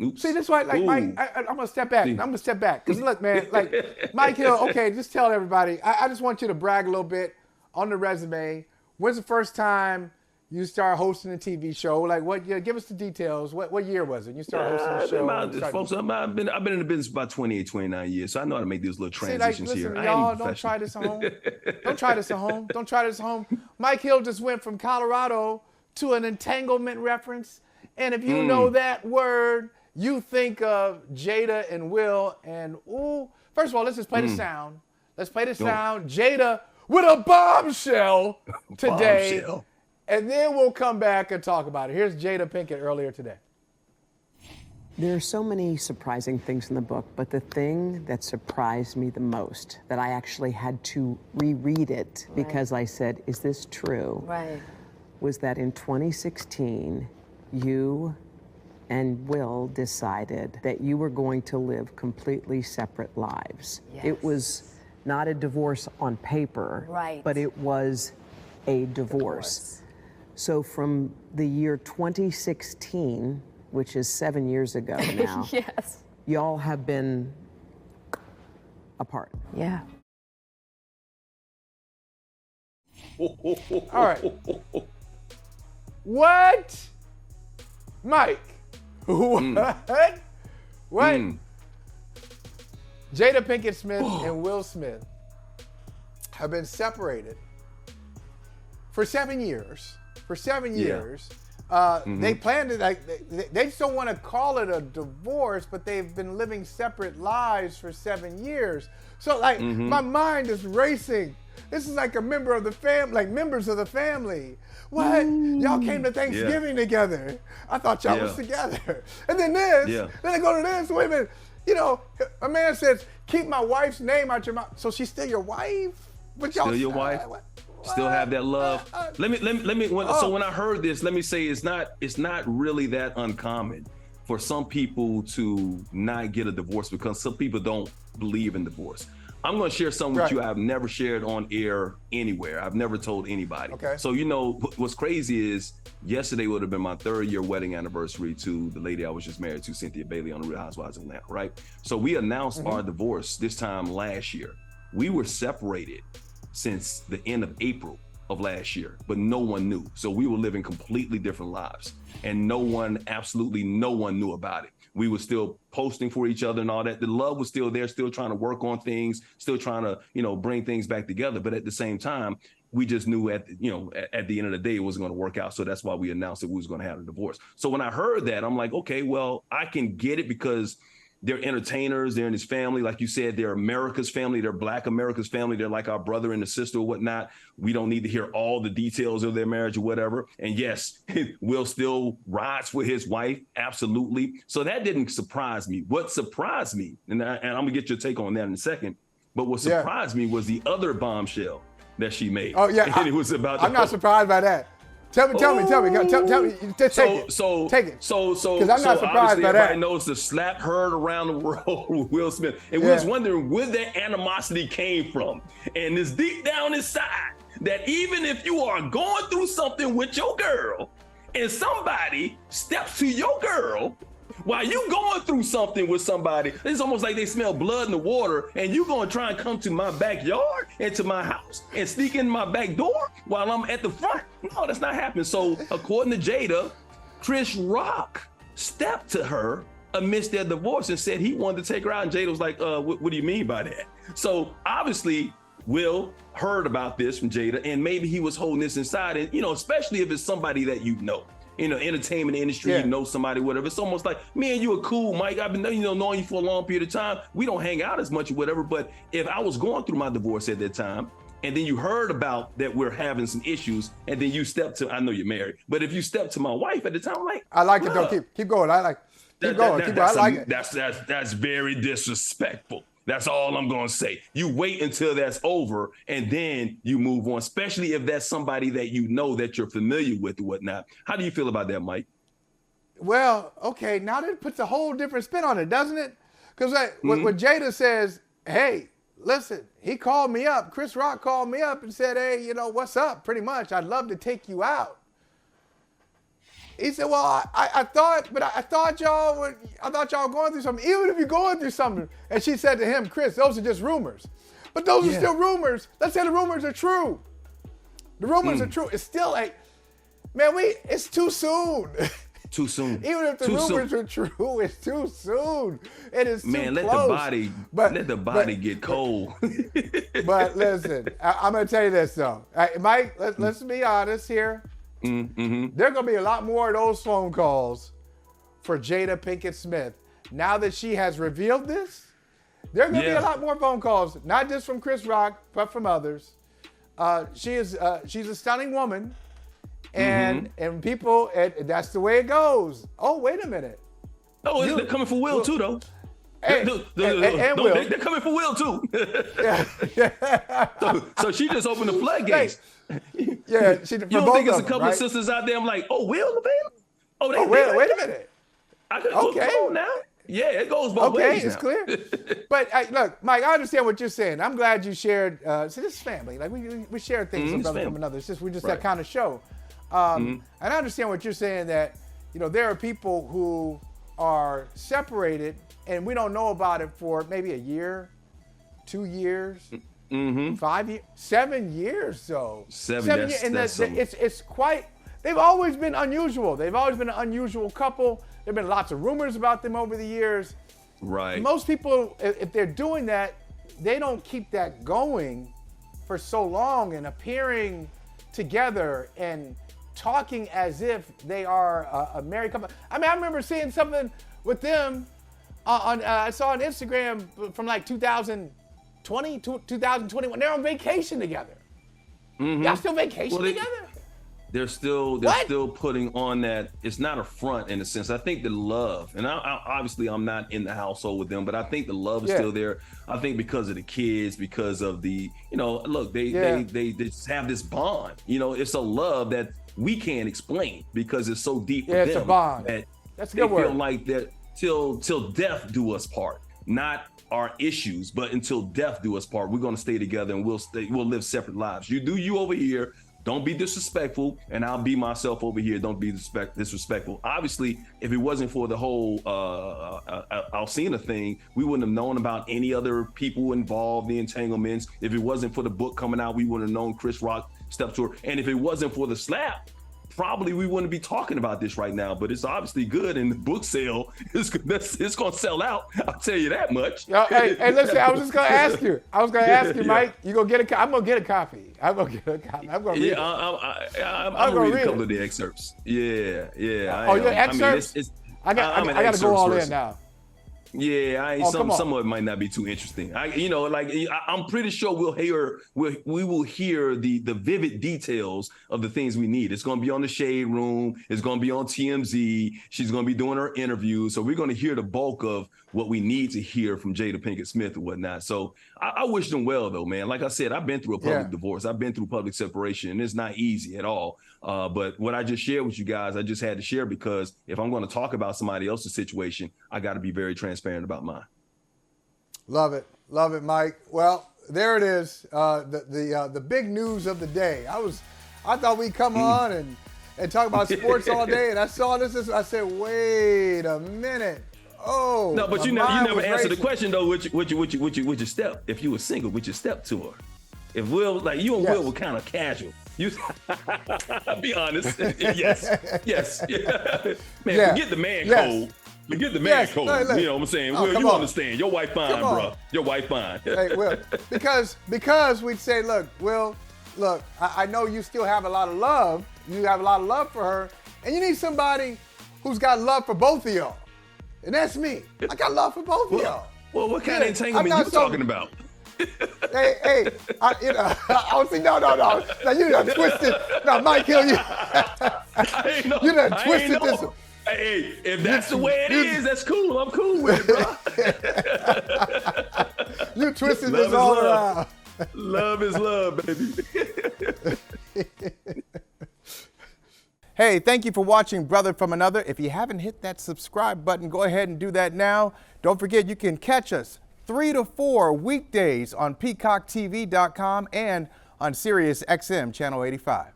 Oops. See, this is why, like, Ooh. Mike, I'm going to step back. I'm going to step back. Because, look, man, like, Mike Hill, okay, just tell everybody. I just want you to brag a little bit on the resume. When's the first time you started hosting a TV show? Like, what year? Give us the details. What year was it? You started hosting the show? Folks, I've been in the business for about 28, 29 years, so I know how to make these little transitions listen, here. Y'all, don't try this at home. Don't try this at home. Don't try this at home. Mike Hill just went from Colorado to an entanglement reference. And if you know that word, you think of Jada and Will. And, first of all, let's just play the sound. Let's play the sound. Jada with a bombshell today. Bombshell. And then we'll come back and talk about it. Here's Jada Pinkett earlier today. There are so many surprising things in the book, but the thing that surprised me the most, that I actually had to reread it because I said, is this true? Right. Was that in 2016, you and Will decided that you were going to live completely separate lives. Yes. It was not a divorce on paper, right, but it was a divorce. So from the year 2016, which is 7 years ago now, yes, y'all have been apart. Yeah. All right. What? Mike. What? What? Jada Pinkett Smith and Will Smith have been separated for 7 years. For 7 years. They planned it, like, they just don't want to call it a divorce, but they've been living separate lives for 7 years. So, like, my mind is racing. This is like a member of the family, like members of the family. What? Y'all came to Thanksgiving together. I thought y'all was together. And then this, then they go to this. Wait a minute. You know, a man says, keep my wife's name out your mouth. So she's still your wife? But y'all still your wife? What? Still have that love. Let me. So when I heard this, let me say it's not really that uncommon for some people to not get a divorce because some people don't believe in divorce. I'm going to share something with you I've never shared on air anywhere. I've never told anybody. Okay. So, you know, what's crazy is yesterday would have been my 3rd year wedding anniversary to the lady I was just married to, Cynthia Bailey, on the Real Housewives of Atlanta, right? So we announced our divorce this time last year. We were separated since the end of April of last year, but no one knew. So we were living completely different lives and absolutely no one knew about it. We were still posting for each other and all that. The love was still there, still trying to work on things, still trying to, bring things back together. But at the same time, we just knew at the end of the day, it wasn't going to work out. So that's why we announced that we was going to have a divorce. So when I heard that, I'm like, okay, well, I can get it because they're entertainers. They're in his family. Like you said, they're America's family. They're Black America's family. They're like our brother and a sister or whatnot. We don't need to hear all the details of their marriage or whatever. And yes, Will still rides with his wife. Absolutely. So that didn't surprise me. What surprised me, and I'm going to get your take on that in a second, but what surprised me was the other bombshell that she made. Oh, yeah. And it was about I'm not surprised by that. Tell me. Take it. So, because I'm not surprised by that. Everybody knows the slap heard around the world with Will Smith. And we was wondering where that animosity came from. And it's deep down inside that even if you are going through something with your girl and somebody steps to your girl while you going through something with somebody, it's almost like they smell blood in the water and you gonna try and come to my backyard and to my house and sneak in my back door while I'm at the front. No, that's not happening. So according to Jada, Chris Rock stepped to her amidst their divorce and said he wanted to take her out. And Jada was like, what do you mean by that? So obviously Will heard about this from Jada and maybe he was holding this inside. And, especially if it's somebody that entertainment industry, somebody, whatever. It's almost like, me and you are cool, Mike. I've been, knowing you for a long period of time. We don't hang out as much or whatever. But if I was going through my divorce at that time, and then you heard about that we're having some issues, and then you stepped to, I know you're married, but if you stepped to my wife at the time, I'm like, I like it though. Keep going. I like. Keep going. I like it. That's very disrespectful. That's all I'm going to say. You wait until that's over and then you move on, especially if that's somebody that that you're familiar with or whatnot. How do you feel about that, Mike? Well, okay, now that puts a whole different spin on it, doesn't it? Because when Jada says, hey, listen, he called me up, Chris Rock called me up and said, hey, what's up, pretty much. I'd love to take you out. He said, well, I thought y'all were going through something. Even if you're going through something. And she said to him, Chris, those are just rumors. But those are still rumors. Let's say the rumors are true. The rumors are true. It's still it's too soon. Too soon. Even if the rumors are true, it's too soon. It is too close. Let the body get cold. But listen, I'm going to tell you this, though. Mike, let's be honest here. Mm-hmm. There are going to be a lot more of those phone calls for Jada Pinkett Smith. Now that she has revealed this, there are going to be a lot more phone calls, not just from Chris Rock, but from others. She's a stunning woman. And people, that's the way it goes. Oh, wait a minute. Oh, they're coming for Will too, though. And Will. They're coming for Will too. So she just opened the floodgates. Yeah, you don't think it's a couple of sisters out there? I'm like, oh, Will available? Wait a minute. Come on now. Yeah, it goes both ways. Okay, it's clear. But look, Mike, I understand what you're saying. I'm glad you shared. See, this is family. Like we share things from brother from another. It's just we're just that kind of show. And I understand what you're saying, that there are people who are separated and we don't know about it for maybe a year, 2 years, 5 years, 7 years. So 7 years, and it's quite. They've always been unusual. They've always been an unusual couple. There've been lots of rumors about them over the years. Right. Most people, if they're doing that, they don't keep that going for so long and appearing together and talking as if they are a married couple. I mean, I remember seeing something with them I saw on Instagram from like 2020, 2021. They're on vacation together. Y'all still vacation together? They're still putting on that. It's not a front in a sense. I think the love, and obviously I'm not in the household with them, but I think the love is still there. I think because of the kids, because of the, look, they just have this bond. It's a love that we can't explain because it's so deep for them. It's a bond. That's a good word. They feel like that till death do us part. Not our issues, but until death do us part. We're gonna stay together and we'll live separate lives. You do you over here. Don't be disrespectful, and I'll be myself over here. Don't be disrespectful. Obviously, if it wasn't for the whole Alcina thing, we wouldn't have known about any other people involved, the entanglements. If it wasn't for the book coming out, we wouldn't have known Chris Rock stepped to her. And if it wasn't for the slap, probably we wouldn't be talking about this right now. But it's obviously good, and the book sale it's going to sell out. I'll tell you that much. Hey, listen, I was just going to ask you. Mike. You gonna get a? I'm gonna get a copy. I'm gonna get a copy. I'm gonna read it. I'm gonna read a couple of the excerpts. Yeah. Your excerpts? I got to go all in now. Yeah, some of it might not be too interesting. I'm pretty sure we will hear the vivid details of the things we need. It's going to be on the Shade Room. It's going to be on TMZ. She's going to be doing her interview. So we're going to hear the bulk of what we need to hear from Jada Pinkett Smith and whatnot. So I wish them well, though, man. Like I said, I've been through a public divorce. I've been through public separation, and it's not easy at all. But what I just shared with you guys, I just had to share because if I'm going to talk about somebody else's situation, I got to be very transparent about mine. Love it, Mike. Well, there it is, the big news of the day. I thought we'd come on and talk about sports all day, and I saw this. I said, wait a minute. Oh, no, but you never answered the question though. Would you step if you were single? Would you step to her? If Will, like you and Will were kind of casual. You be honest. Yes. Man, forget the man code. Forget the man code. You know what I'm saying? Will, you understand? Your wife fine, bro. Your wife fine. Hey, Will, because we'd say, look, Will, I know you still have a lot of love. You have a lot of love for her, and you need somebody who's got love for both of y'all. And that's me. I got love for both of y'all. Well, what kind of entanglement you talking about? Hey, I was saying, no. Now you done twisted. Now, Mike Hill, you done twisted this. Hey, if that's the way it is, that's cool. I'm cool with it, bro. You twisted this all around. Love is love, baby. Hey, thank you for watching Brother from Another. If you haven't hit that subscribe button, go ahead and do that now. Don't forget, you can catch us 3 to 4 weekdays on PeacockTV.com and on Sirius XM Channel 85.